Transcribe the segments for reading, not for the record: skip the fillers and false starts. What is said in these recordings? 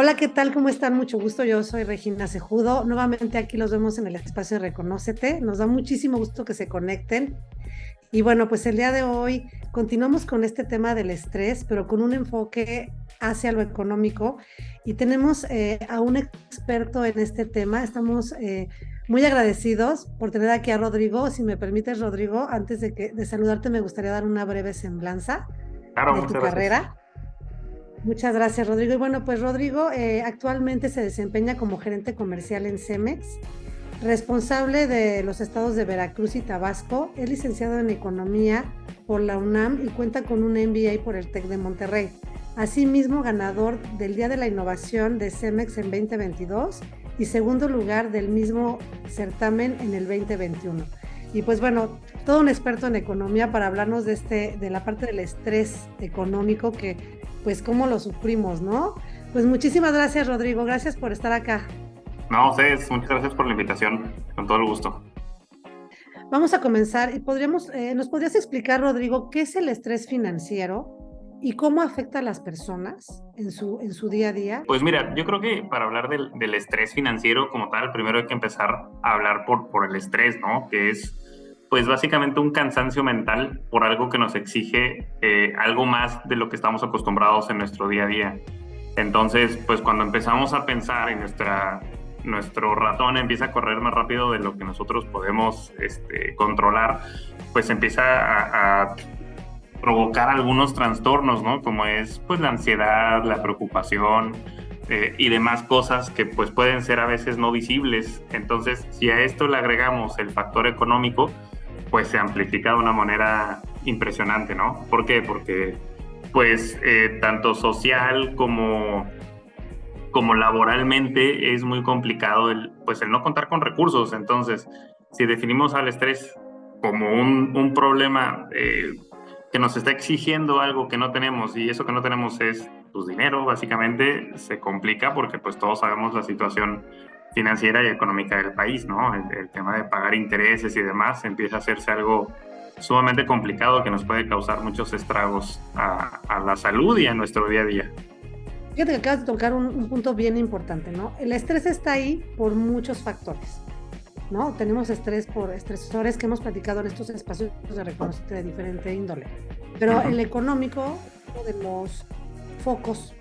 Hola, ¿qué tal? ¿Cómo están? Mucho gusto. Yo soy Regina Cejudo. Nuevamente aquí los vemos en el espacio de Reconócete. Nos da muchísimo gusto que se conecten. Y bueno, pues el día de hoy continuamos con este tema del estrés, pero con un enfoque hacia lo económico. Y tenemos a un experto en este tema. Estamos muy agradecidos por tener aquí a Rodrigo. Si me permites, Rodrigo, antes de saludarte, me gustaría dar una breve semblanza Claro, de tu muchas gracias. carrera. Muchas gracias, Rodrigo. Y bueno, pues Rodrigo actualmente se desempeña como gerente comercial en Cemex, responsable de los estados de Veracruz y Tabasco. Es licenciado en Economía por la UNAM y cuenta con un MBA por el TEC de Monterrey. Asimismo, ganador del Día de la Innovación de Cemex en 2022 y segundo lugar del mismo certamen en el 2021. Y pues bueno, todo un experto en economía para hablarnos de la parte del estrés económico que pues cómo lo sufrimos, ¿no? Pues muchísimas gracias, Rodrigo. Gracias por estar acá. No, ustedes, muchas gracias por la invitación, con todo el gusto. Vamos a comenzar y ¿nos podrías explicar, Rodrigo, qué es el estrés financiero y cómo afecta a las personas en su día a día? Pues mira, yo creo que para hablar del estrés financiero como tal, primero hay que empezar a hablar por el estrés, ¿no? Que es, pues básicamente un cansancio mental por algo que nos exige algo más de lo que estamos acostumbrados en nuestro día a día. Entonces, pues cuando empezamos a pensar en nuestro ratón empieza a correr más rápido de lo que nosotros podemos controlar, pues empieza a provocar algunos trastornos, ¿no? Como es pues la ansiedad, la preocupación y demás cosas que pues pueden ser a veces no visibles. Entonces, si a esto le agregamos el factor económico, pues se amplifica de una manera impresionante, ¿no? ¿Por qué? Porque pues tanto social como laboralmente es muy complicado pues el no contar con recursos. Entonces, si definimos al estrés como un problema que nos está exigiendo algo que no tenemos y eso que no tenemos es pues, dinero, básicamente se complica porque pues todos sabemos la situación financiera y económica del país, ¿no? El tema de pagar intereses y demás empieza a hacerse algo sumamente complicado que nos puede causar muchos estragos a la salud y a nuestro día a día. Fíjate que acabas de tocar un punto bien importante, ¿no? El estrés está ahí por muchos factores, ¿no? Tenemos estrés por estresores que hemos platicado en estos espacios de reconocimiento de diferente índole. Pero el económico, uno de los focos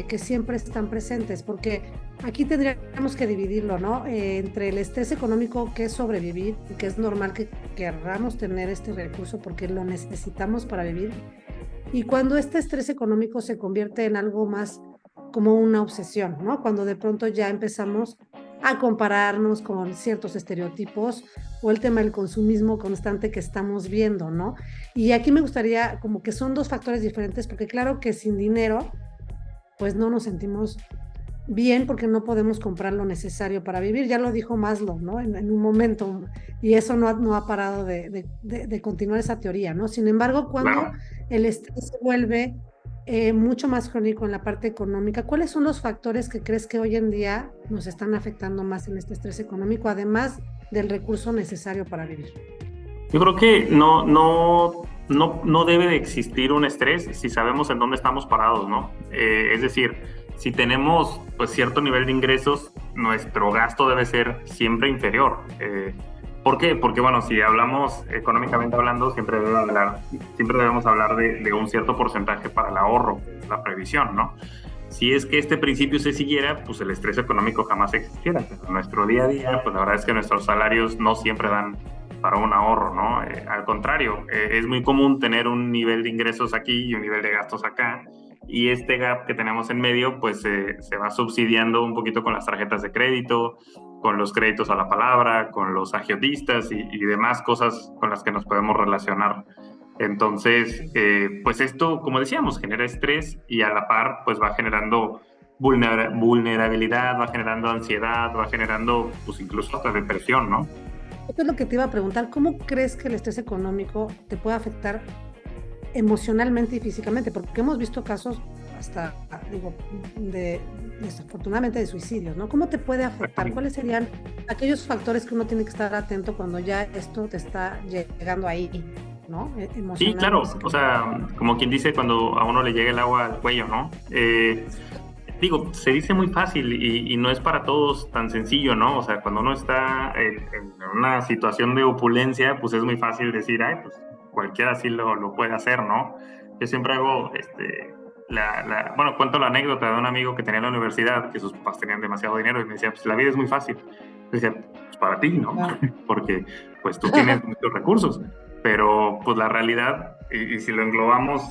que siempre están presentes, porque aquí tendríamos que dividirlo, ¿no? Entre el estrés económico que es sobrevivir y que es normal que querramos tener este recurso porque lo necesitamos para vivir, y cuando este estrés económico se convierte en algo más como una obsesión, ¿no? Cuando de pronto ya empezamos a compararnos con ciertos estereotipos o el tema del consumismo constante que estamos viendo, ¿no? Y aquí me gustaría, como que son dos factores diferentes, porque claro que sin dinero, pues no nos sentimos bien porque no podemos comprar lo necesario para vivir. Ya lo dijo Maslow, ¿no? En un momento, y eso no ha parado de continuar esa teoría, ¿no? Sin embargo, cuando Claro. el estrés se vuelve mucho más crónico en la parte económica, ¿cuáles son los factores que crees que hoy en día nos están afectando más en este estrés económico, además del recurso necesario para vivir? Yo creo que no debe de existir un estrés si sabemos en dónde estamos parados, ¿no? Es decir, si tenemos pues cierto nivel de ingresos, nuestro gasto debe ser siempre inferior. ¿Por qué? Porque bueno, si hablamos económicamente hablando, siempre debemos hablar de un cierto porcentaje para el ahorro, la previsión, ¿no? Si es que este principio se siguiera, pues el estrés económico jamás existiera. Pero en nuestro día a día, pues la verdad es que nuestros salarios no siempre dan para un ahorro, ¿no? Al contrario, es muy común tener un nivel de ingresos aquí y un nivel de gastos acá, y este gap que tenemos en medio, pues se va subsidiando un poquito con las tarjetas de crédito, con los créditos a la palabra, con los agiotistas y demás cosas con las que nos podemos relacionar. Entonces, pues esto, como decíamos, genera estrés y a la par, pues va generando vulnerabilidad, va generando ansiedad, va generando, pues incluso hasta depresión, ¿no? Esto es lo que te iba a preguntar, ¿cómo crees que el estrés económico te puede afectar emocionalmente y físicamente? Porque hemos visto casos hasta, digo, desafortunadamente de suicidios, ¿no? ¿Cómo te puede afectar? ¿Cuáles serían aquellos factores que uno tiene que estar atento cuando ya esto te está llegando ahí, ¿no? Sí, Emocional o claro, o físicamente. sea, como quien dice cuando a uno le llega el agua al cuello, ¿no? digo, se dice muy fácil y no es para todos tan sencillo, ¿no? O sea, cuando uno está en una situación de opulencia, pues es muy fácil decir, ay, pues cualquiera sí lo puede hacer, ¿no? Yo siempre hago, bueno, cuento la anécdota de un amigo que tenía en la universidad, que sus papás tenían demasiado dinero y me decía, pues la vida es muy fácil. Y decía, pues para ti, ¿no? Claro. Porque pues tú tienes muchos recursos, pero pues la realidad, y si lo englobamos,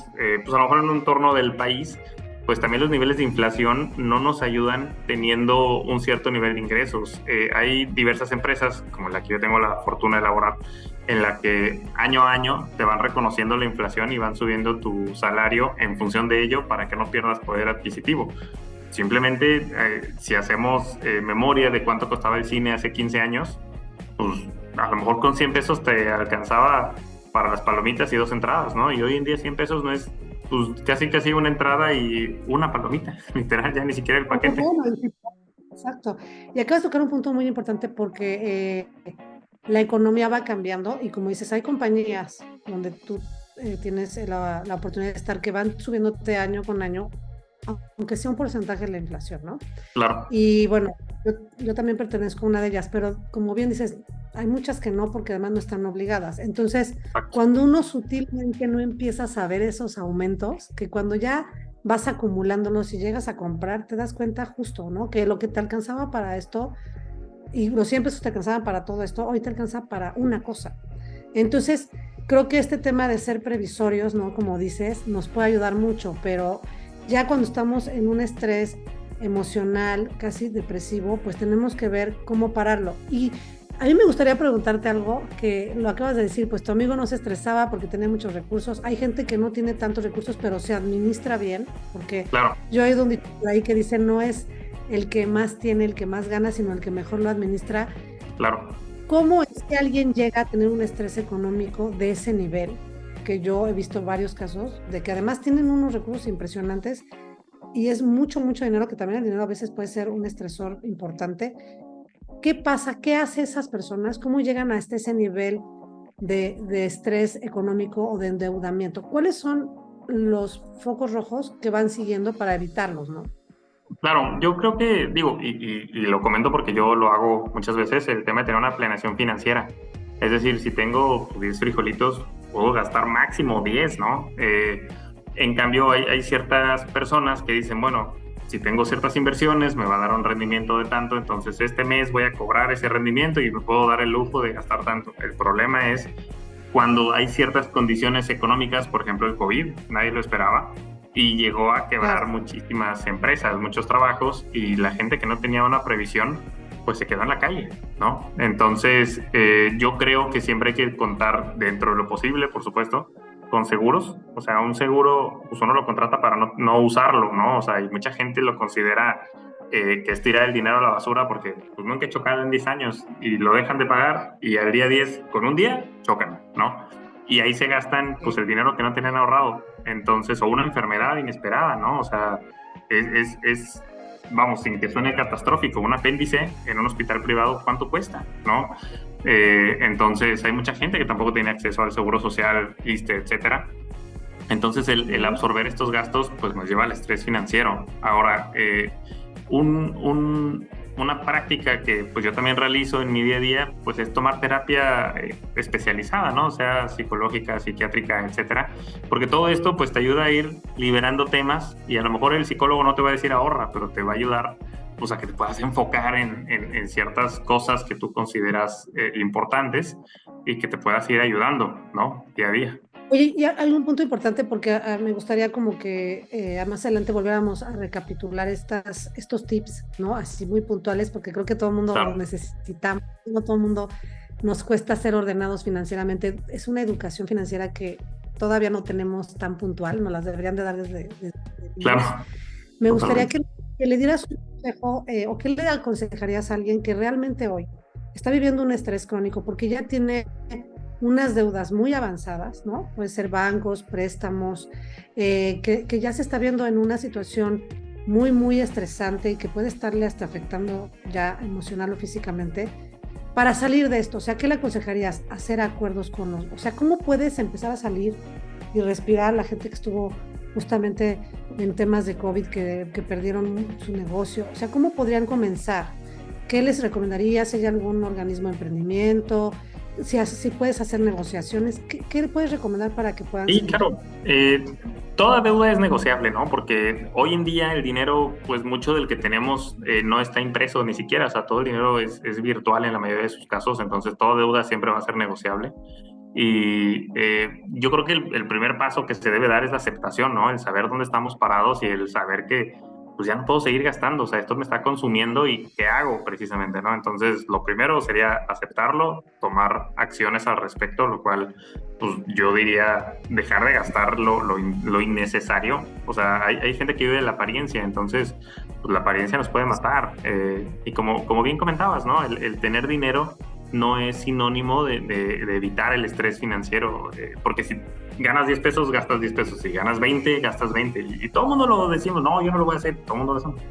pues a lo mejor en un entorno del país, pues también los niveles de inflación no nos ayudan teniendo un cierto nivel de ingresos. Hay diversas empresas, como la que yo tengo la fortuna de laborar, en la que año a año te van reconociendo la inflación y van subiendo tu salario en función de ello para que no pierdas poder adquisitivo. Simplemente, si hacemos memoria de cuánto costaba el cine hace 15 años, pues a lo mejor con 100 pesos te alcanzaba para las palomitas y 2 entradas, ¿no? Y hoy en día 100 pesos no es, pues casi una entrada y una palomita, literal, ya ni siquiera el paquete. Exacto. Y acabas de tocar un punto muy importante porque la economía va cambiando y como dices, hay compañías donde tú tienes la oportunidad de estar que van subiéndote año con año, aunque sea un porcentaje de la inflación, ¿no? Claro. Y bueno, yo también pertenezco a una de ellas, pero como bien dices, hay muchas que no, porque además no están obligadas. Entonces, Exacto. cuando uno sutilmente no empieza a saber esos aumentos, que cuando ya vas acumulándolos y llegas a comprar, te das cuenta justo, ¿no? Que lo que te alcanzaba para esto, y los 100 pesos te alcanzaban para todo esto, hoy te alcanza para una cosa. Entonces, creo que este tema de ser previsorios, ¿no? Como dices, nos puede ayudar mucho, pero ya cuando estamos en un estrés emocional, casi depresivo, pues tenemos que ver cómo pararlo. Y a mí me gustaría preguntarte algo que lo acabas de decir, pues tu amigo no se estresaba porque tenía muchos recursos. Hay gente que no tiene tantos recursos, pero se administra bien, porque Claro. yo he oído un dicho por ahí que dice, no es el que más tiene, el que más gana, sino el que mejor lo administra. Claro. ¿Cómo es que alguien llega a tener un estrés económico de ese nivel? Que yo he visto varios casos de que además tienen unos recursos impresionantes y es mucho dinero, que también el dinero a veces puede ser un estresor importante. ¿Qué pasa? ¿Qué hace esas personas? ¿Cómo llegan a ese nivel de estrés económico o de endeudamiento? ¿Cuáles son los focos rojos que van siguiendo para evitarlos, no? Claro, yo creo que, digo, y lo comento porque yo lo hago muchas veces, el tema de tener una planeación financiera. Es decir, si tengo 10 frijolitos, puedo gastar máximo 10, ¿no? En cambio, hay ciertas personas que dicen, bueno, si tengo ciertas inversiones, me va a dar un rendimiento de tanto, entonces este mes voy a cobrar ese rendimiento y me puedo dar el lujo de gastar tanto. El problema es cuando hay ciertas condiciones económicas, por ejemplo el COVID, nadie lo esperaba, y llegó a quebrar muchísimas empresas, muchos trabajos, y la gente que no tenía una previsión, pues se quedó en la calle, ¿no? Entonces, yo creo que siempre hay que contar dentro de lo posible, por supuesto, con seguros. O sea, un seguro, pues uno lo contrata para no usarlo, ¿no? O sea, y mucha gente lo considera que es tirar el dinero a la basura porque pues nunca he chocado en 10 años y lo dejan de pagar y al día 10, con un día, chocan, ¿no? Y ahí se gastan pues el dinero que no tenían ahorrado. Entonces, o una enfermedad inesperada, ¿no? O sea, vamos, sin que suene catastrófico, un apéndice en un hospital privado, ¿cuánto cuesta, no? Entonces, hay mucha gente que tampoco tiene acceso al seguro social, ISSSTE, etcétera. Entonces, el absorber estos gastos, pues nos lleva al estrés financiero. Ahora, una práctica que pues yo también realizo en mi día a día, pues es tomar terapia especializada, ¿no? O sea, psicológica, psiquiátrica, etcétera, porque todo esto pues te ayuda a ir liberando temas y a lo mejor el psicólogo no te va a decir ahorra, pero te va a ayudar pues a que te puedas enfocar en ciertas cosas que tú consideras importantes y que te puedas ir ayudando, ¿no? Día a día. Oye, y hay un punto importante porque me gustaría como que más adelante volviéramos a recapitular estos tips, ¿no? Así muy puntuales, porque creo que todo el mundo los necesitamos, no todo el mundo nos cuesta ser ordenados financieramente. Es una educación financiera que todavía no tenemos tan puntual, nos las deberían de dar desde claro. Me gustaría que le dieras un consejo o que le aconsejarías a alguien que realmente hoy está viviendo un estrés crónico porque ya tiene unas deudas muy avanzadas, ¿no? Puede ser bancos, préstamos, que ya se está viendo en una situación muy estresante y que puede estarle hasta afectando ya emocional o físicamente. Para salir de esto, o sea, ¿qué le aconsejarías? Hacer acuerdos con los... O sea, ¿cómo puedes empezar a salir y respirar la gente que estuvo justamente en temas de COVID que perdieron su negocio. O sea, ¿cómo podrían comenzar? ¿Qué les recomendarías? Si hay algún organismo de emprendimiento, si puedes hacer negociaciones, ¿qué puedes recomendar para que puedan Sí, seguir? claro. Toda deuda es negociable, ¿no? Porque hoy en día el dinero, pues mucho del que tenemos no está impreso ni siquiera. O sea, todo el dinero es virtual en la mayoría de sus casos. Entonces, toda deuda siempre va a ser negociable. Y yo creo que el primer paso que se debe dar es la aceptación, ¿no? El saber dónde estamos parados y el saber que pues ya no puedo seguir gastando, o sea, esto me está consumiendo y ¿qué hago precisamente, no? Entonces, lo primero sería aceptarlo, tomar acciones al respecto, lo cual, pues yo diría dejar de gastar lo innecesario. O sea, hay gente que vive de la apariencia, entonces, pues la apariencia nos puede matar. Y como bien comentabas, ¿no? El tener dinero no es sinónimo de evitar el estrés financiero, porque si ganas 10 pesos, gastas 10 pesos, si ganas 20, gastas 20, y todo el mundo lo decimos, no, yo no lo voy a hacer, todo el mundo lo hace.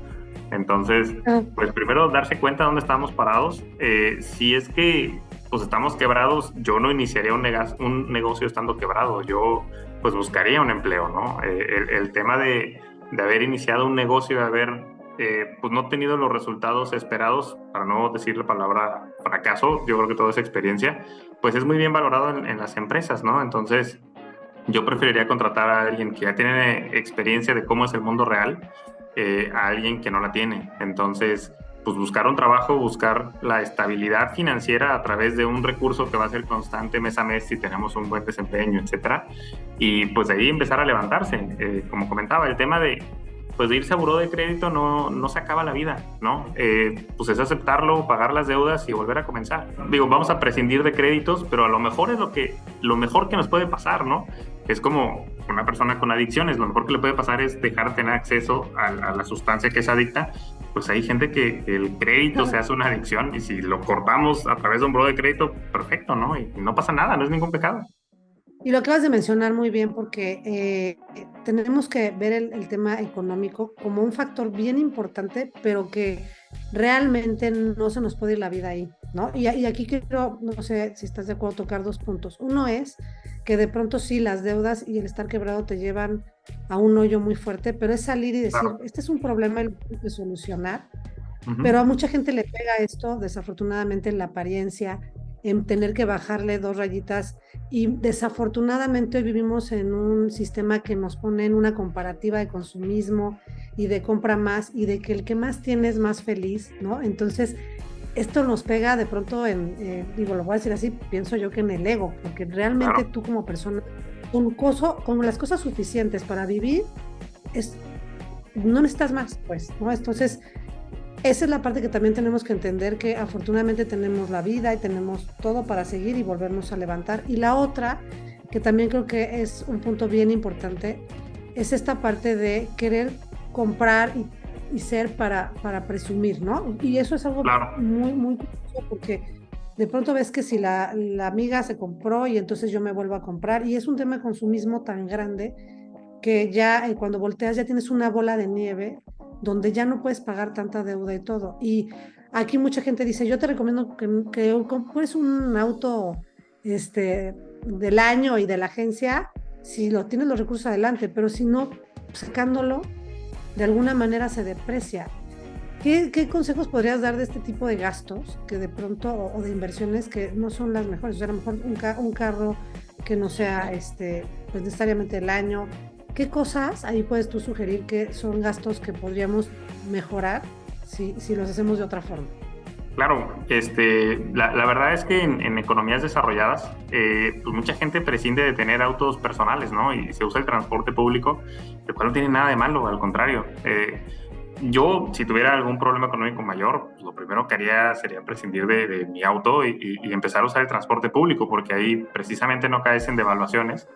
Entonces, Ah, pues primero darse cuenta de dónde estamos parados. Si es que pues estamos quebrados, yo no iniciaría un negocio estando quebrado, yo pues buscaría un empleo, ¿no? El tema de haber iniciado un negocio, de haber pues no tenido los resultados esperados, para no decir la palabra fracaso, yo creo que toda esa experiencia, pues es muy bien valorado en las empresas, ¿no? Entonces, yo preferiría contratar a alguien que ya tiene experiencia de cómo es el mundo real, a alguien que no la tiene. Entonces, pues buscar un trabajo, buscar la estabilidad financiera a través de un recurso que va a ser constante mes a mes si tenemos un buen desempeño, etcétera. Y pues de ahí empezar a levantarse. Como comentaba, el tema de pues de irse a buró de crédito no se acaba la vida, ¿no? Pues es aceptarlo, pagar las deudas y volver a comenzar. Digo, vamos a prescindir de créditos, pero a lo mejor es lo mejor que nos puede pasar, ¿no? Es como una persona con adicciones, lo mejor que le puede pasar es dejar de tener acceso a la sustancia que es adicta. Pues hay gente que el crédito se hace una adicción y si lo cortamos a través de un buró de crédito, perfecto, ¿no? Y no pasa nada, no es ningún pecado. Y lo acabas de mencionar muy bien porque tenemos que ver el tema económico como un factor bien importante, pero que realmente no se nos puede ir la vida ahí, ¿no? Y aquí quiero, no sé si estás de acuerdo, tocar dos puntos. Uno es que de pronto sí, las deudas y el estar quebrado te llevan a un hoyo muy fuerte, pero es salir y decir, Claro. este es un problema y lo tengo que solucionar. Pero a Ujú. mucha gente le pega esto, desafortunadamente, en la apariencia, en tener que bajarle dos rayitas. Y desafortunadamente hoy vivimos en un sistema que nos pone en una comparativa de consumismo y de compra más y de que el que más tiene es más feliz, ¿no? Entonces, esto nos pega de pronto digo, lo voy a decir así, pienso yo que en el ego, porque realmente Claro. tú como persona, con las cosas suficientes para vivir, es, no necesitas más, pues, ¿no? Entonces, esa es la parte que también tenemos que entender, que afortunadamente tenemos la vida y tenemos todo para seguir y volvernos a levantar. Y la otra, que también creo que es un punto bien importante, es esta parte de querer comprar y ser para presumir, ¿no? Y eso es algo Claro. muy, muy curioso porque de pronto ves que si la amiga se compró y entonces yo me vuelvo a comprar, y es un tema de consumismo tan grande que ya cuando volteas ya tienes una bola de nieve donde ya no puedes pagar tanta deuda y todo. Y aquí mucha gente dice, yo te recomiendo que compres un auto del año y de la agencia, si lo tienes los recursos adelante, pero si no, sacándolo, de alguna manera se deprecia. ¿Qué consejos podrías dar de este tipo de gastos que de pronto, o de inversiones que no son las mejores? O sea, a lo mejor un carro que no sea pues necesariamente el año. ¿Qué cosas ahí puedes tú sugerir que son gastos que podríamos mejorar si los hacemos de otra forma? Claro, la verdad es que en economías desarrolladas, pues mucha gente prescinde de tener autos personales, ¿no? Y se usa el transporte público, lo cual no tiene nada de malo, al contrario. Yo, si tuviera algún problema económico mayor, pues lo primero que haría sería prescindir de mi auto y empezar a usar el transporte público, porque ahí precisamente no caes en devaluaciones.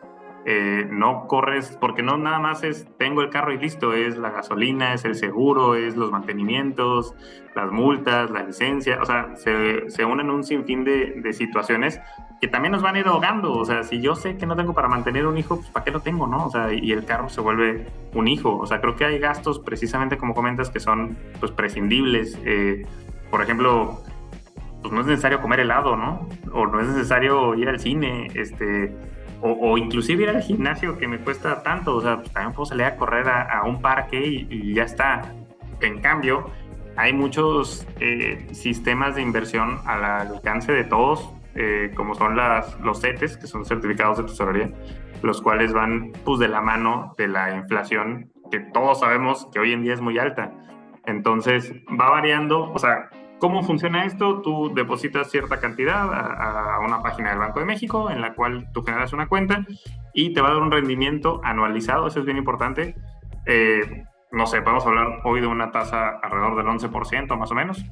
No corres, porque no nada más es tengo el carro y listo, es la gasolina, es el seguro, es los mantenimientos, las multas, la licencia, o sea, se unen un sinfín de situaciones que también nos van a ir ahogando. O sea, si yo sé que no tengo para mantener un hijo, pues ¿para qué lo tengo, no? O sea, y el carro se vuelve un hijo. O sea, creo que hay gastos precisamente como comentas que son pues prescindibles. Por ejemplo, pues no es necesario comer helado, ¿no? O no es necesario ir al cine, o inclusive ir al gimnasio que me cuesta tanto, o sea, pues también puedo salir a correr a un parque y ya está. En cambio, hay muchos sistemas de inversión al alcance de todos, como son los CETES, que son certificados de tesorería, los cuales van pues de la mano de la inflación, que todos sabemos que hoy en día es muy alta. Entonces va variando, o sea, ¿cómo funciona esto? Tú depositas cierta cantidad a una página del Banco de México en la cual tú generas una cuenta y te va a dar un rendimiento anualizado, eso es bien importante. No sé, podemos hablar hoy de una tasa alrededor del 11% más o menos,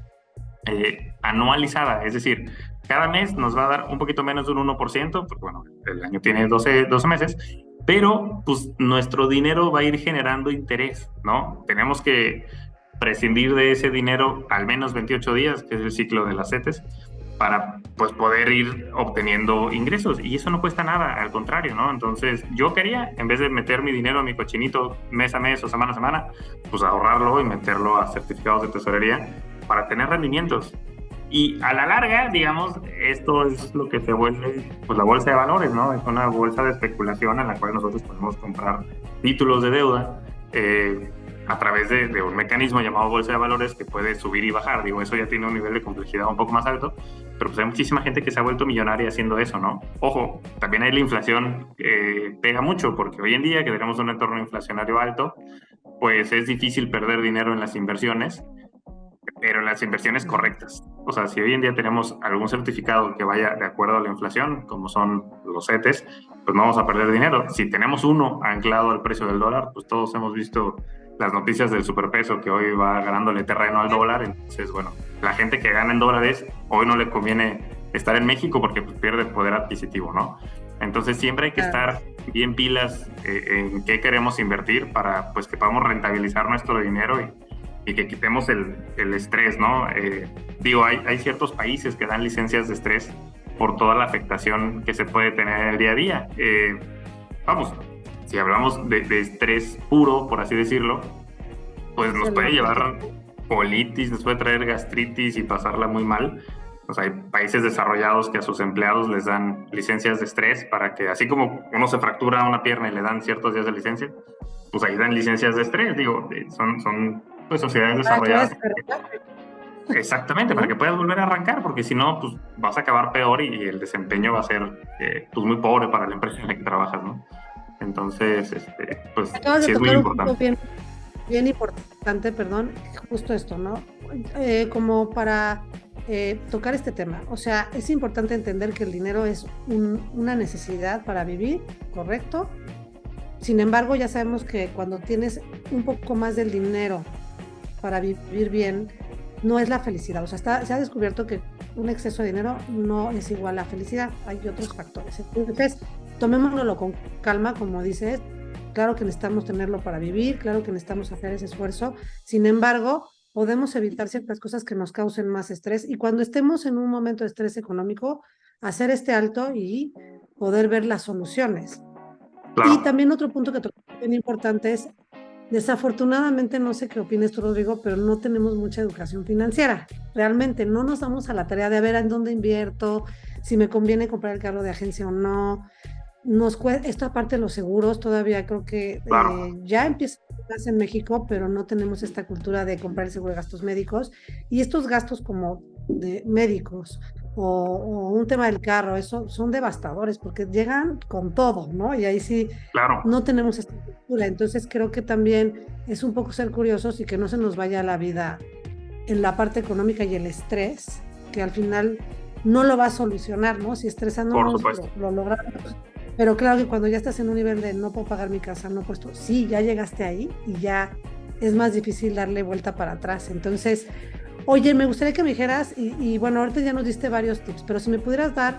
anualizada, es decir, cada mes nos va a dar un poquito menos de un 1%, porque bueno, el año tiene 12 meses, pero pues nuestro dinero va a ir generando interés, ¿no? Tenemos que prescindir de ese dinero al menos 28 días, que es el ciclo de las CETES, para pues poder ir obteniendo ingresos, y eso no cuesta nada, al contrario, ¿no? Entonces yo quería, en vez de meter mi dinero a mi cochinito mes a mes o semana a semana, pues ahorrarlo y meterlo a certificados de tesorería para tener rendimientos. Y a la larga, digamos, esto es lo que se vuelve pues la bolsa de valores, ¿no? Es una bolsa de especulación en la cual nosotros podemos comprar títulos de deuda a través de un mecanismo llamado bolsa de valores que puede subir y bajar. Digo, eso ya tiene un nivel de complejidad un poco más alto, pero pues hay muchísima gente que se ha vuelto millonaria haciendo eso, ¿no? Ojo, también hay la inflación pega mucho, porque hoy en día que tenemos un entorno inflacionario alto, pues es difícil perder dinero en las inversiones, pero en las inversiones correctas. O sea, si hoy en día tenemos algún certificado que vaya de acuerdo a la inflación, como son los CETES, pues no vamos a perder dinero. Si tenemos uno anclado al precio del dólar, pues todos hemos visto las noticias del superpeso que hoy va ganándole terreno al dólar. Entonces, bueno, la gente que gana en dólares, hoy no le conviene estar en México porque pues, pierde poder adquisitivo, ¿no? Entonces siempre hay que estar bien pilas en qué queremos invertir para pues que podamos rentabilizar nuestro dinero y que quitemos el estrés, ¿no? Digo, hay ciertos países que dan licencias de estrés por toda la afectación que se puede tener en el día a día. Vamos, si hablamos de estrés puro, por así decirlo, pues nos puede llevar colitis, nos puede traer gastritis y pasarla muy mal. O sea, hay países desarrollados que a sus empleados les dan licencias de estrés para que, así como uno se fractura una pierna y le dan ciertos días de licencia, pues ahí dan licencias de estrés. Digo, son pues sociedades desarrolladas. Exactamente, para que puedas volver a arrancar, porque si no, pues vas a acabar peor y el desempeño va a ser pues muy pobre para la empresa en la que trabajas, ¿no? Entonces, pues sí es muy importante. Bien importante, perdón, justo esto, ¿no? Como para tocar este tema. O sea, es importante entender que el dinero es una necesidad para vivir, ¿correcto? Sin embargo, ya sabemos que cuando tienes un poco más del dinero para vivir bien, no es la felicidad. O sea, se ha descubierto que un exceso de dinero no es igual a felicidad. Hay otros factores. Entonces, tomémoslo con calma, como dices. Claro que necesitamos tenerlo para vivir, claro que necesitamos hacer ese esfuerzo. Sin embargo, podemos evitar ciertas cosas que nos causen más estrés. Y cuando estemos en un momento de estrés económico, hacer este alto y poder ver las soluciones. Claro. Y también otro punto que es bien importante es, desafortunadamente, no sé qué opines tú, Rodrigo, pero no tenemos mucha educación financiera. Realmente no nos damos a la tarea de ver en dónde invierto, si me conviene comprar el carro de agencia o no. Esto aparte de los seguros, todavía creo que ya empieza en México, pero no tenemos esta cultura de comprar el seguro de gastos médicos. Y estos gastos como de médicos o un tema del carro, eso son devastadores porque llegan con todo, ¿no? Y ahí sí no tenemos esta cultura. Entonces creo que también es un poco ser curiosos y que no se nos vaya la vida en la parte económica y el estrés, que al final no lo va a solucionar, ¿no? Si estresándonos lo logramos. Pero claro que cuando ya estás en un nivel de no puedo pagar mi casa, no puedo, sí, ya llegaste ahí y ya es más difícil darle vuelta para atrás. Entonces, oye, me gustaría que me dijeras, y bueno, ahorita ya nos diste varios tips, pero si me pudieras dar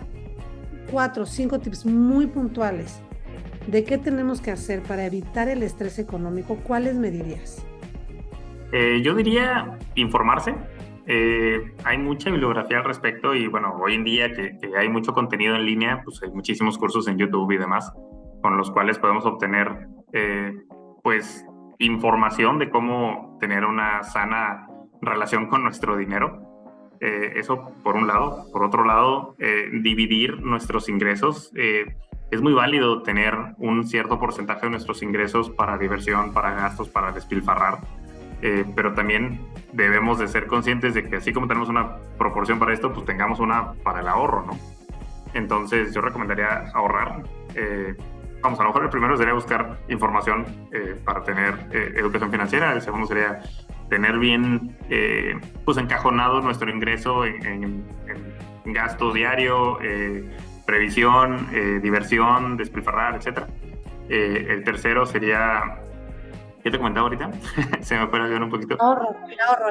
4 o 5 tips muy puntuales de qué tenemos que hacer para evitar el estrés económico, ¿cuáles me dirías? Yo diría informarse. Hay mucha bibliografía al respecto y bueno, hoy en día que hay mucho contenido en línea, pues hay muchísimos cursos en YouTube y demás con los cuales podemos obtener pues información de cómo tener una sana relación con nuestro dinero. Eso por un lado. Por otro lado, dividir nuestros ingresos. es muy válido tener un cierto porcentaje de nuestros ingresos para diversión, para gastos, para despilfarrar, pero también debemos de ser conscientes de que así como tenemos una proporción para esto, pues tengamos una para el ahorro, ¿no? Entonces yo recomendaría ahorrar. Vamos, a lo mejor el primero sería buscar información para tener educación financiera. El segundo sería tener bien pues encajonado nuestro ingreso en gasto diario, previsión, diversión, despilfarrar, etc. El tercero sería, ¿qué te comentaba ahorita? Se me fue el avión un poquito. El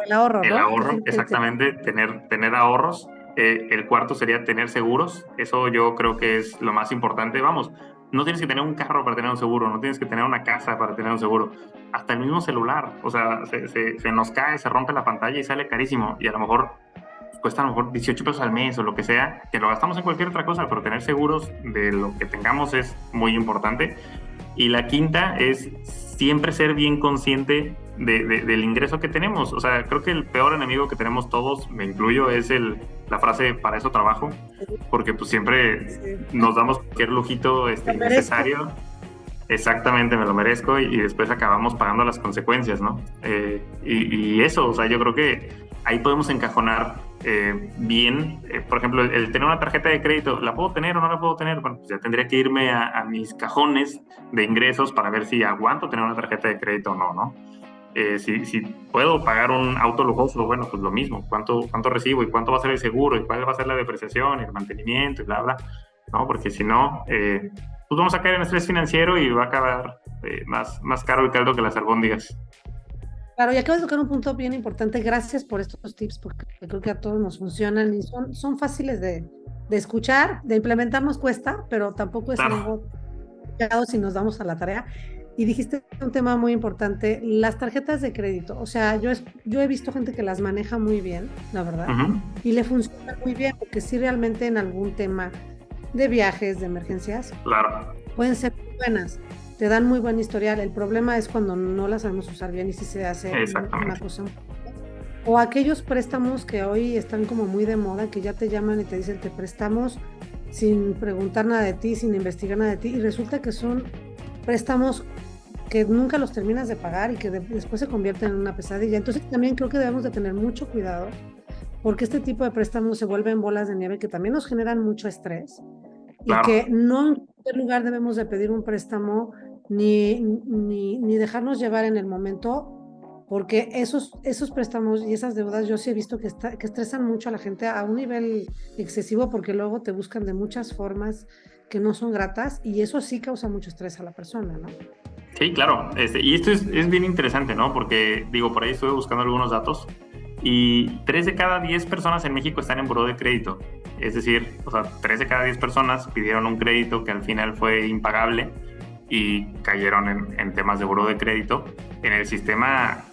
ahorro, El ¿no? ahorro, exactamente, tener ahorros. El cuarto sería tener seguros. Eso yo creo que es lo más importante. Vamos, no tienes que tener un carro para tener un seguro, no tienes que tener una casa para tener un seguro. Hasta el mismo celular, o sea, se nos cae, se rompe la pantalla y sale carísimo. Y a lo mejor cuesta a lo mejor 18 pesos al mes o lo que sea, que lo gastamos en cualquier otra cosa, pero tener seguros de lo que tengamos es muy importante. Y la quinta es siempre ser bien consciente del ingreso que tenemos. O sea, creo que el peor enemigo que tenemos todos, me incluyo, es la frase "para eso trabajo", porque pues siempre nos damos cualquier lujito innecesario. Exactamente, me lo merezco, y después acabamos pagando las consecuencias, ¿no? Y eso, o sea, yo creo que ahí podemos encajonar bien. Por ejemplo, el tener una tarjeta de crédito, ¿la puedo tener o no la puedo tener? Bueno, pues ya tendría que irme a mis cajones de ingresos para ver si aguanto tener una tarjeta de crédito o no, ¿no? Si puedo pagar un auto lujoso, bueno, pues lo mismo, ¿cuánto recibo y cuánto va a ser el seguro y cuál va a ser la depreciación y el mantenimiento y bla, bla, ¿no? Porque si no, pues vamos a caer en estrés financiero y va a acabar más caro el caldo que las albóndigas. Claro, y acabas de tocar un punto bien importante. Gracias por estos tips, porque creo que a todos nos funcionan y son fáciles de escuchar, de implementar nos cuesta, pero tampoco es algo complicado si nos damos a la tarea. Y dijiste un tema muy importante, las tarjetas de crédito. O sea, yo he visto gente que las maneja muy bien, la verdad, y le funciona muy bien, porque sí, realmente en algún tema de viajes, de emergencias, claro, pueden ser muy buenas, te dan muy buen historial. El problema es cuando no las sabemos usar bien y si se hace una cosa. O aquellos préstamos que hoy están como muy de moda, que ya te llaman y te dicen te prestamos sin preguntar nada de ti, sin investigar nada de ti, y resulta que son préstamos que nunca los terminas de pagar y que después se convierten en una pesadilla. Entonces también creo que debemos de tener mucho cuidado, porque este tipo de préstamos se vuelven bolas de nieve que también nos generan mucho estrés. Claro. Y que no en cualquier lugar debemos de pedir un préstamo ni dejarnos llevar en el momento, porque esos préstamos y esas deudas yo sí he visto que estresan mucho a la gente a un nivel excesivo, porque luego te buscan de muchas formas que no son gratas, y eso sí causa mucho estrés a la persona, ¿no? Sí, claro. Y esto es bien interesante, ¿no? Porque, digo, por ahí estuve buscando algunos datos y 3 de cada 10 personas en México están en buró de crédito. Es decir, o sea, 3 de cada 10 personas pidieron un crédito que al final fue impagable y cayeron en temas de buró de crédito en el sistema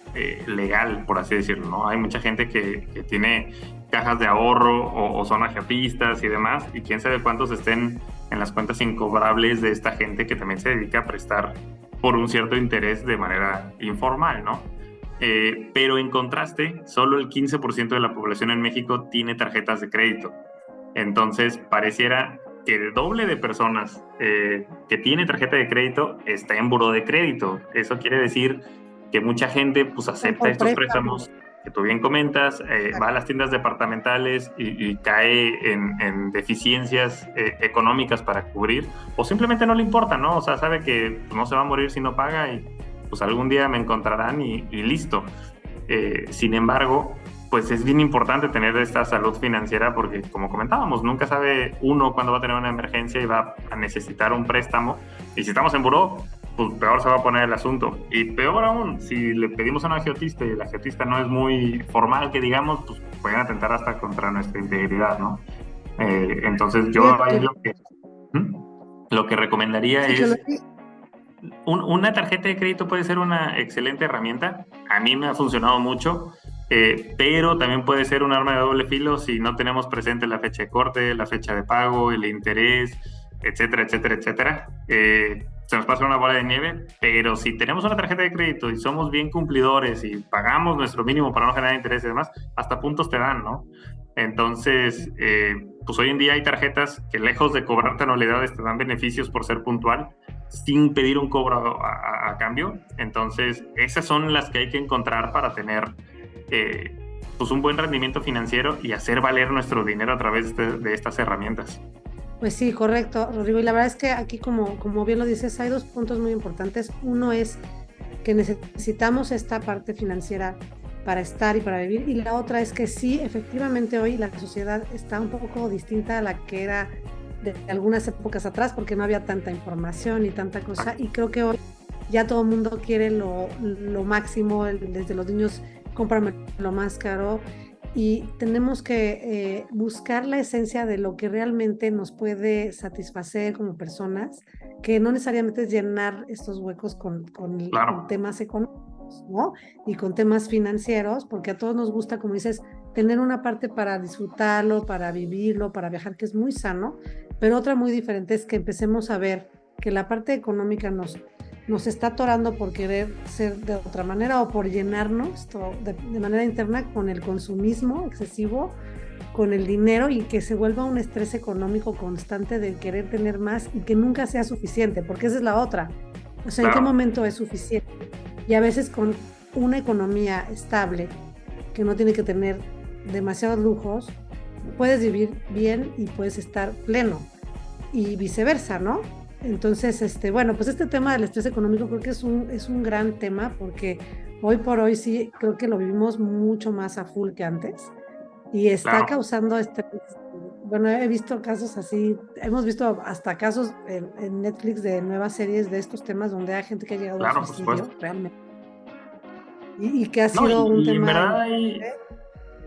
legal, por así decirlo, ¿no? Hay mucha gente que tiene cajas de ahorro o son agiatistas y demás, y quién sabe cuántos estén en las cuentas incobrables de esta gente que también se dedica a prestar por un cierto interés de manera informal, ¿no? Pero en contraste, solo el 15% de la población en México tiene tarjetas de crédito. Entonces, pareciera que el doble de personas que tiene tarjeta de crédito está en buró de crédito. Eso quiere decir que mucha gente pues acepta estos préstamos que tú bien comentas, va a las tiendas departamentales y cae en deficiencias económicas para cubrir, o simplemente no le importa, ¿no? O sea, sabe que pues, no se va a morir si no paga y pues algún día me encontrarán y listo. Sin embargo, pues es bien importante tener esta salud financiera, porque como comentábamos, nunca sabe uno cuándo va a tener una emergencia y va a necesitar un préstamo, y si estamos en buró, pues peor se va a poner el asunto. Y peor aún, si le pedimos a un agiotista y el agiotista no es muy formal, que digamos, pues pueden atentar hasta contra nuestra integridad, ¿no? Entonces yo ahí lo que recomendaría es una tarjeta de crédito. Puede ser una excelente herramienta, a mí me ha funcionado mucho, pero también puede ser un arma de doble filo si no tenemos presente la fecha de corte, la fecha de pago, el interés, etcétera, etcétera, etcétera. se nos pasa una bola de nieve, pero si tenemos una tarjeta de crédito y somos bien cumplidores y pagamos nuestro mínimo para no generar interés y demás, hasta puntos te dan, ¿no? Entonces, pues hoy en día hay tarjetas que lejos de cobrarte anualidades te dan beneficios por ser puntual sin pedir un cobro a cambio. Entonces, esas son las que hay que encontrar para tener pues un buen rendimiento financiero y hacer valer nuestro dinero a través de estas herramientas. Pues sí, correcto, Rodrigo. Y la verdad es que aquí, como bien lo dices, hay dos puntos muy importantes. Uno es que necesitamos esta parte financiera para estar y para vivir. Y la otra es que sí, efectivamente hoy la sociedad está un poco distinta a la que era de algunas épocas atrás, porque no había tanta información y tanta cosa. Y creo que hoy ya todo el mundo quiere lo máximo, desde los niños, cómprame lo más caro. Y tenemos que buscar la esencia de lo que realmente nos puede satisfacer como personas, que no necesariamente es llenar estos huecos con Claro. temas económicos, ¿no? Y con temas financieros, porque a todos nos gusta, como dices, tener una parte para disfrutarlo, para vivirlo, para viajar, que es muy sano, pero otra muy diferente es que empecemos a ver que la parte económica nos está atorando por querer ser de otra manera o por llenarnos de manera interna con el consumismo excesivo, con el dinero, y que se vuelva un estrés económico constante de querer tener más y que nunca sea suficiente, porque esa es la otra. O sea, Claro. ¿en qué momento es suficiente? Y a veces con una economía estable, que no tiene que tener demasiados lujos, puedes vivir bien y puedes estar pleno, y viceversa, ¿no? Entonces, bueno, pues este tema del estrés económico creo que es un gran tema, porque hoy por hoy sí creo que lo vivimos mucho más a full que antes, y está Claro. causando estrés. Bueno, he visto casos así, hemos visto hasta casos en Netflix de nuevas series de estos temas donde hay gente que ha llegado al Claro, por suicidio supuesto. realmente, y que ha No, sido un y en tema verdad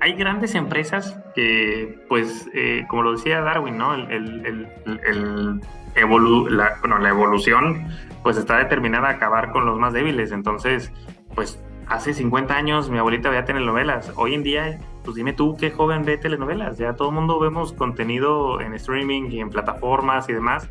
hay grandes empresas que, pues, como lo decía Darwin, ¿no? La evolución, pues, está determinada a acabar con los más débiles. Entonces, pues, hace 50 años mi abuelita veía telenovelas. Hoy en día, pues, dime tú qué joven ve telenovelas. Ya todo el mundo vemos contenido en streaming y en plataformas y demás.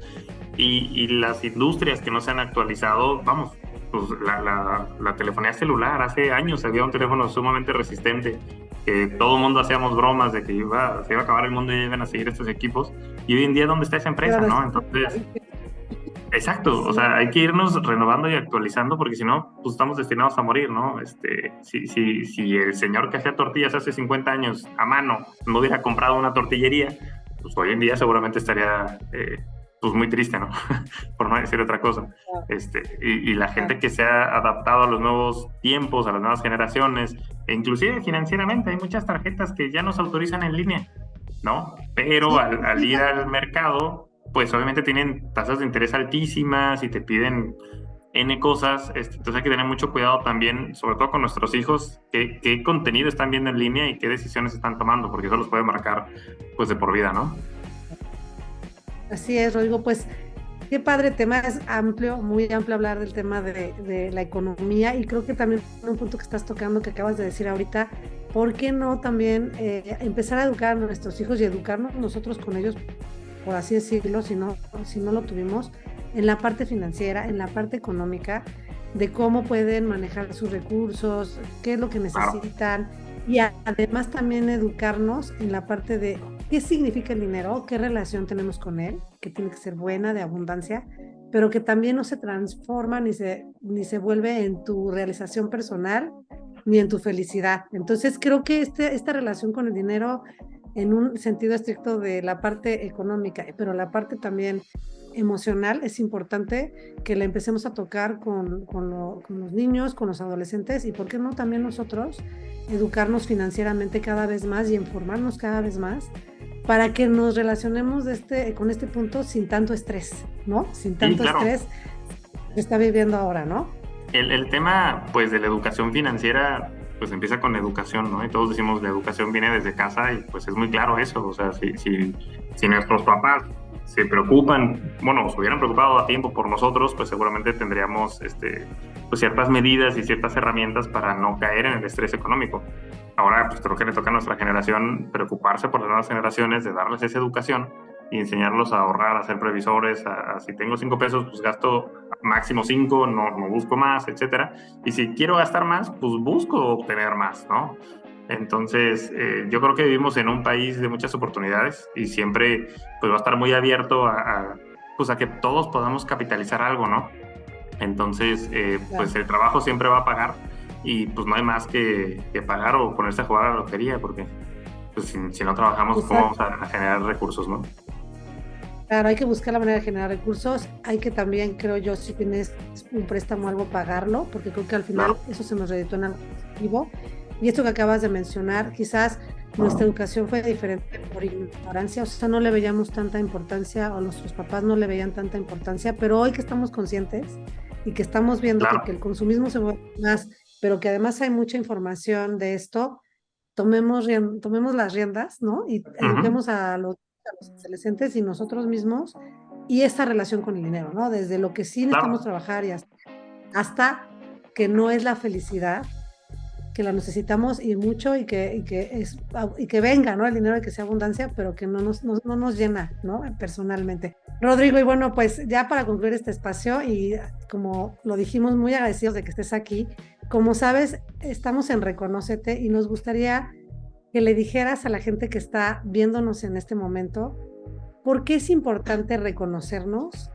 Y las industrias que no se han actualizado, vamos, pues la telefonía celular, hace años había un teléfono sumamente resistente, que todo el mundo hacíamos bromas de que se iba a acabar el mundo y iban a seguir estos equipos, y hoy en día, ¿dónde está esa empresa, no? Entonces, exacto, o sea, hay que irnos renovando y actualizando, porque si no, pues estamos destinados a morir, ¿no? Si el señor que hacía tortillas hace 50 años a mano no hubiera comprado una tortillería, pues hoy en día seguramente estaría pues muy triste, ¿no? Por no decir otra cosa. Y la gente que se ha adaptado a los nuevos tiempos, a las nuevas generaciones, e inclusive financieramente, hay muchas tarjetas que ya nos autorizan en línea, ¿no? Pero Sí, al sí, ir al mercado, pues obviamente tienen tasas de interés altísimas y te piden N cosas, entonces hay que tener mucho cuidado también, sobre todo con nuestros hijos, qué contenido están viendo en línea y qué decisiones están tomando, porque eso los puede marcar pues de por vida, ¿no? así es, Rodrigo. Pues qué padre tema, es amplio, muy amplio hablar del tema de la economía, y creo que también un punto que estás tocando, que acabas de decir ahorita, ¿por qué no también empezar a educar a nuestros hijos y educarnos nosotros con ellos, por así decirlo, si no lo tuvimos, en la parte financiera, en la parte económica, de cómo pueden manejar sus recursos, qué es lo que Claro. necesitan, y además también educarnos en la parte de qué significa el dinero, qué relación tenemos con él, que tiene que ser buena, de abundancia, pero que también no se transforma ni se vuelve en tu realización personal ni en tu felicidad. Entonces creo que esta relación con el dinero, en un sentido estricto de la parte económica, pero la parte también emocional, es importante que la empecemos a tocar con los niños, con los adolescentes, y por qué no también nosotros educarnos financieramente cada vez más y informarnos cada vez más, para que nos relacionemos con este punto sin tanto estrés, ¿no? Sin Sí, tanto claro. estrés que está viviendo ahora, ¿no? El tema, pues, de la educación financiera, pues, empieza con educación, ¿no? Y todos decimos, la educación viene desde casa, y, pues, es muy claro eso. O sea, si nuestros papás se preocupan, bueno, se hubieran preocupado a tiempo por nosotros, pues, seguramente tendríamos, pues, ciertas medidas y ciertas herramientas para no caer en el estrés económico. Ahora, pues, creo que le toca a nuestra generación preocuparse por las nuevas generaciones, de darles esa educación, y enseñarlos a ahorrar, a ser previsores, a si tengo 5 pesos, pues gasto máximo 5, no busco más, etcétera. Y si quiero gastar más, pues busco obtener más, ¿no? Entonces, yo creo que vivimos en un país de muchas oportunidades y siempre pues va a estar muy abierto pues a que todos podamos capitalizar algo, ¿no? Entonces, pues el trabajo siempre va a pagar y pues no hay más que pagar o ponerse a jugar a la lotería, porque pues si no trabajamos, ¿cómo vamos a generar recursos, no? Claro, hay que buscar la manera de generar recursos, hay que también, creo yo, si tienes un préstamo o algo, pagarlo, porque creo que al final Claro. eso se nos reditúa en algo positivo. Y esto que acabas de mencionar, quizás nuestra educación fue diferente por ignorancia, o sea, no le veíamos tanta importancia, o nuestros papás no le veían tanta importancia, pero hoy que estamos conscientes y que estamos viendo Claro. que el consumismo se mueve más, pero que además hay mucha información de esto, tomemos las riendas, ¿no? Y Uh-huh. eduquemos a los adolescentes y nosotros mismos y esta relación con el dinero, ¿no? Desde lo que sí necesitamos Claro. trabajar y hasta que no es la felicidad, que la necesitamos y mucho y que venga, ¿no? El dinero y que sea abundancia, pero que no nos llena, ¿no? Personalmente. Rodrigo, y bueno, pues ya para concluir este espacio y como lo dijimos, muy agradecidos de que estés aquí. Como sabes, estamos en Reconócete y nos gustaría que le dijeras a la gente que está viéndonos en este momento, ¿por qué es importante reconocernos?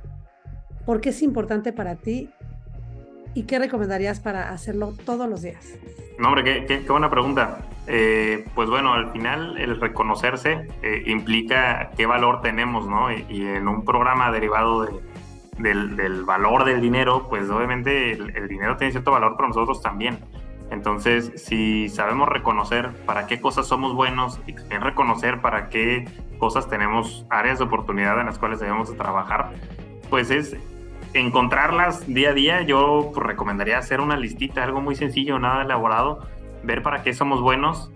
¿Por qué es importante para ti? ¿Y qué recomendarías para hacerlo todos los días? No, hombre, qué buena pregunta. Pues bueno, al final el reconocerse implica qué valor tenemos, ¿no? Y en un programa derivado del valor del dinero, pues obviamente el dinero tiene cierto valor para nosotros también. Entonces, si sabemos reconocer para qué cosas somos buenos y también reconocer para qué cosas tenemos áreas de oportunidad en las cuales debemos de trabajar, pues es encontrarlas día a día. Yo pues, recomendaría hacer una listita, algo muy sencillo, nada elaborado, ver para qué somos buenos,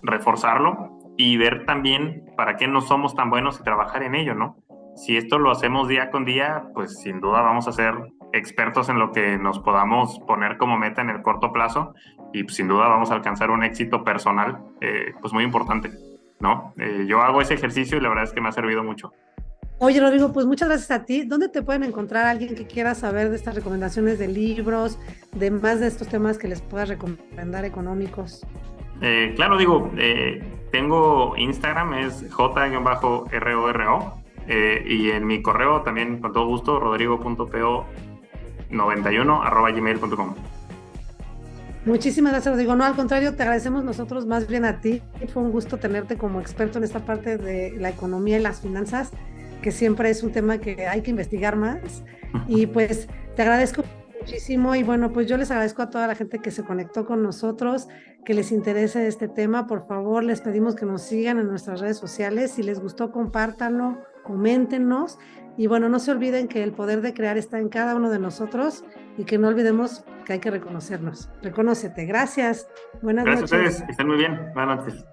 reforzarlo y ver también para qué no somos tan buenos y trabajar en ello, ¿no? Si esto lo hacemos día con día, pues sin duda vamos a ser expertos en lo que nos podamos poner como meta en el corto plazo y pues, sin duda vamos a alcanzar un éxito personal pues muy importante, ¿no? Yo hago ese ejercicio y la verdad es que me ha servido mucho. Oye, Rodrigo, pues muchas gracias a ti. ¿Dónde te pueden encontrar alguien que quiera saber de estas recomendaciones de libros, de más de estos temas que les puedas recomendar económicos? Claro, digo, tengo Instagram, es j-roro, y en mi correo también, con todo gusto, rodrigo.po91@gmail.com. Muchísimas gracias, Rodrigo. No, al contrario, te agradecemos nosotros más bien a ti. Fue un gusto tenerte como experto en esta parte de la economía y las finanzas, que siempre es un tema que hay que investigar más. Y pues te agradezco muchísimo y bueno, pues yo les agradezco a toda la gente que se conectó con nosotros, que les interese este tema. Por favor, les pedimos que nos sigan en nuestras redes sociales. Si les gustó, compártanlo, coméntenos. Y bueno, no se olviden que el poder de crear está en cada uno de nosotros y que no olvidemos que hay que reconocernos. Reconócete. Gracias. Buenas Gracias a noches. ustedes, que estén muy bien. Buenas noches.